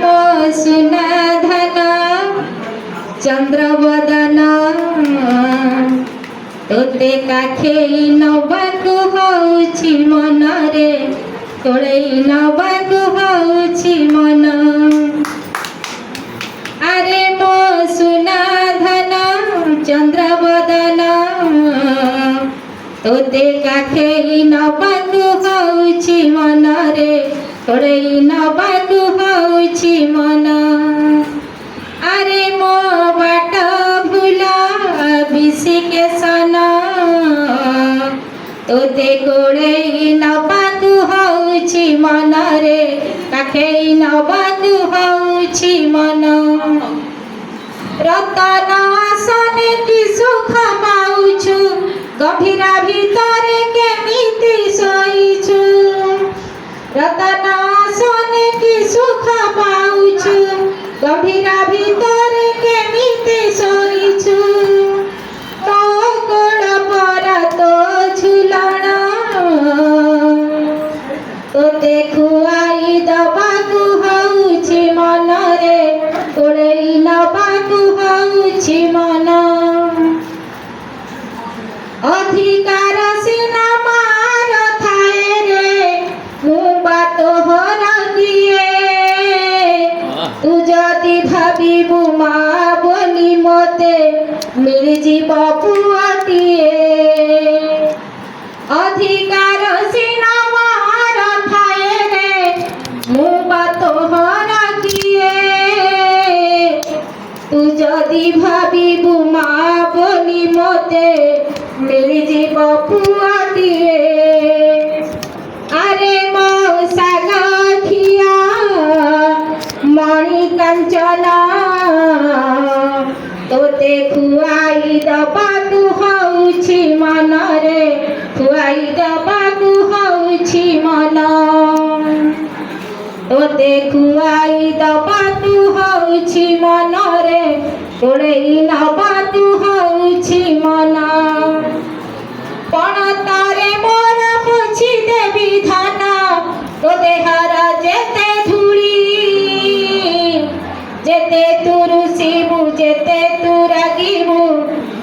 मो सुना धन चंद्रवदन तोते काखेई नबाकु होउछि मनरे तोड़ेई नबाकु होउछि मन अरे मो सुना धन चंद्रवदन तोते काखेई नबाकु होउछि मनरे तोड़ेई नबाकु होउछि मन अरे मो बाट भूला बिसिके सन तोते कोड़ेई नबाकु होउछि मनरे काखेई नबाकु होउछि मन रतन आसने कि सुख पाउछु गभीरा भितरे केमिति सोइछु रतन आसने कि सुख पाउछु गभीरा भितरे केमिति सोइछु तो कोड़ पर तो झुलण तोते खुआई दबाकु होउछि मनरे कोड़ेई नबाकु होउछि मन अधिकार सिना मार थाए रे मु बात हर किए तू जदि भाबिबु मा बोली मते मिल जीव पुअटिए अधिकार सिना मार थाए रे मु बात हर किए तू जदि भाबिबु मा बोली मते मिल जीव पुअटिए अरे मो साग खिया मणि कांचन तोते खुआई दबाकु होउछि मनरे खुआई दबाकु होउछि मन तोते खुआई दबाकु होउछि मनरे कोड़ेई नबाकु होउछि मन पणतारे मोर पुछि देवी धन तो देहर जेते धूली जेते तू रुसिबु जेते तू रागिबु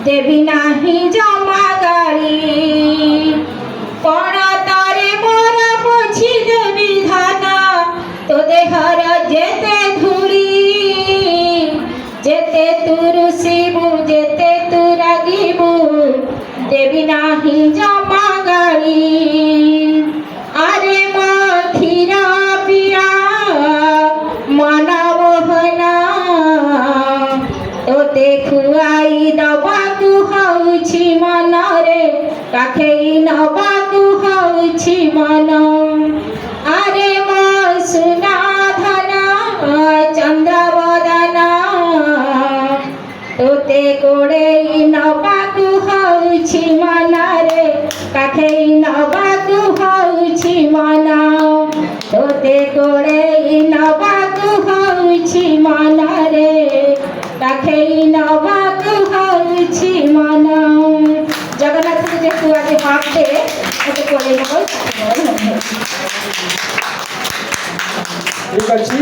देवी नाही जमा गाड़ी पणतारे मोर पुछि देवी धन तो देहर जेते धूली जेते तू रुसिबु जेते तू रागिबु देवी नाही जमा गाड़ी अरे मो क्षीर पिया मन मोहन तोते खुआई दबाकु होउछि मनरे काखेई नबाकु होउछि मन अरे मो सुना धन चंद्रवदन तोते कोड़ेई नबाकु होउछि मनरे काखेई नबाकु होउछि मन तोते कोड़ेई नबाकु होउछि मनरे काखेई नबाकु होउछि मन जगन्नाथ जी तू आज हाथ दे मते कोड़ेई नबाकु ठीक अछि।